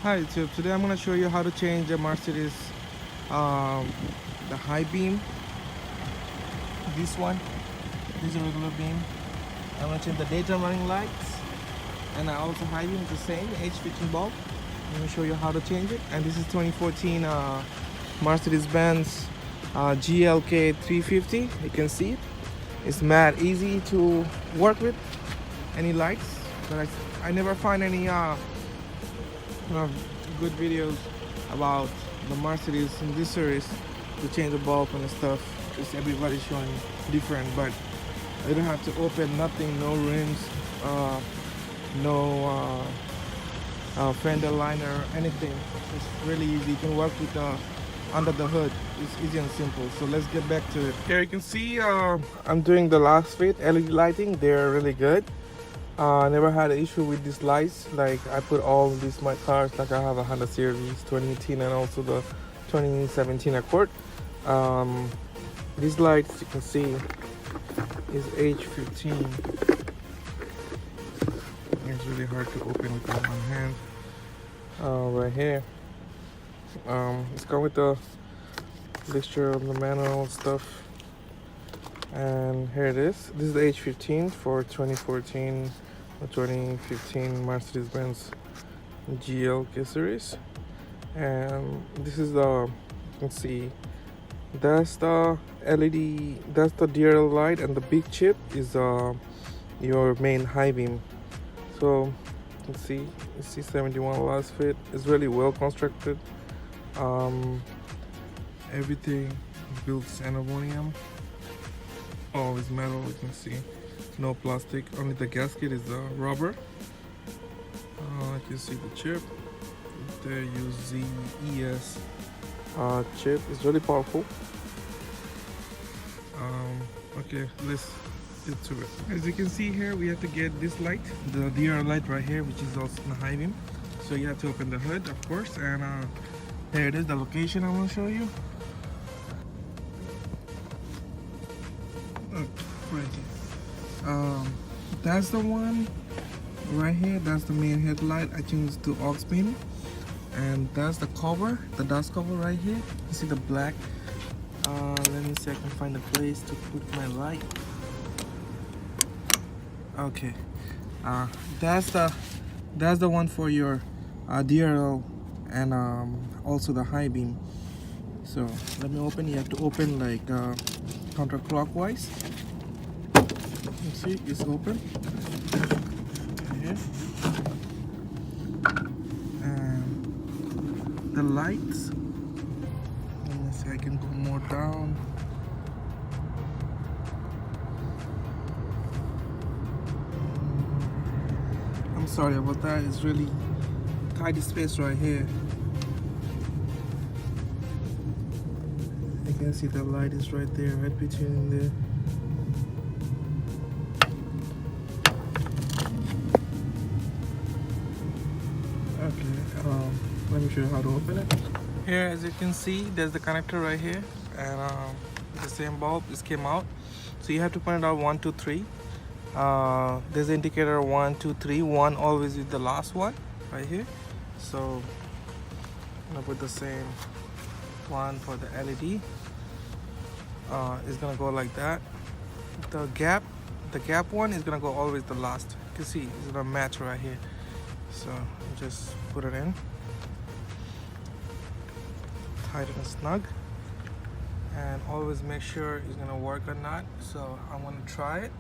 Hi YouTube, today I'm going to show you how to change the Mercedes, um, the high beam, this one, this is a regular beam. I'm going to change the daytime running lights, and I also high beam is the same, H15 bulb. I'm going to show you how to change it, and this is 2014 Mercedes-Benz Glk350. You can see it. It's mad easy to work with, any lights, but I never find any good videos about the Mercedes in this series to change the bulb and stuff, because everybody's showing different, but you don't have to open nothing, no rims, no fender liner, anything. It's really easy. You can work with under the hood. It's easy and simple. So let's get back to it. Here you can see I'm doing the Lasfit LED lighting. They're really good. I never had an issue with these lights. Like, I put all of these my cars, like I have a Honda Series 2018 and also the 2017 Accord. These lights, you can see, is H15. It's really hard to open with one hand. Right here. It's come with the picture of the manual and stuff. And here it is. This is the H15 for 2014 or 2015 Mercedes-Benz GLK series. And this is the, you can see, that's the LED, that's the DRL light, and the big chip is your main high beam. So you can see, it's C71 Lasfit. It's really well constructed. Everything built in aluminum. All is metal, you can see. No plastic, only the gasket is rubber. You can see the chip. There use ZES chip. It's really powerful. Okay, let's get to it. As you can see here, we have to get this light, the DRL light right here, which is also in the high beam. So you have to open the hood, of course, and there it is, the location I want to show you. Right here. That's the one right here. That's the main headlight. I changed to aux beam, and that's the cover, the dust cover right here. You see the black. Let me see if I can find a place to put my light. Okay. That's the one for your DRL and also the high beam. So let me open. You have to open like counterclockwise. You see, it's open. Here. And the lights. Let me see. I can go more down. I'm sorry about that. It's really tidy space right here. You can see the light is right there, right between there. Okay, let me show you how to open it. Here, as you can see, there's the connector right here, and the same bulb just came out. So you have to point it out 1, 2, 3. There's the indicator 1, 2, 3. 1 always is the last one right here. So I'm gonna put the same one for the LED. It's gonna go like that. The gap one is gonna go always the last. You can see it's gonna match right here. So just put it in, tight and snug, and always make sure it's gonna work or not. So I'm gonna try it.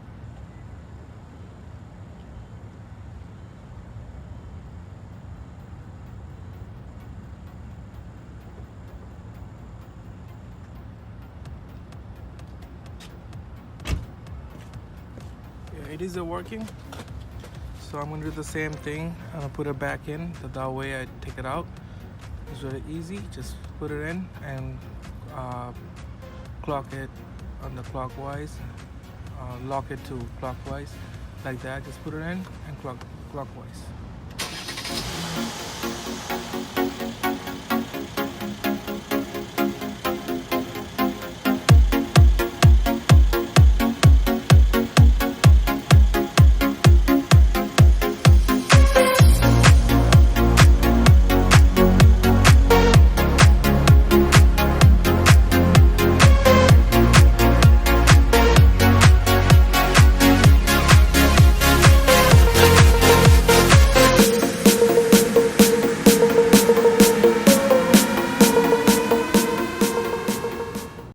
Yeah, it is working. So I'm gonna do the same thing. I'm gonna put it back in. That way I take it out. It's really easy. Just put it in and clock it on the clockwise. Lock it to clockwise, like that. Just put it in and clockwise.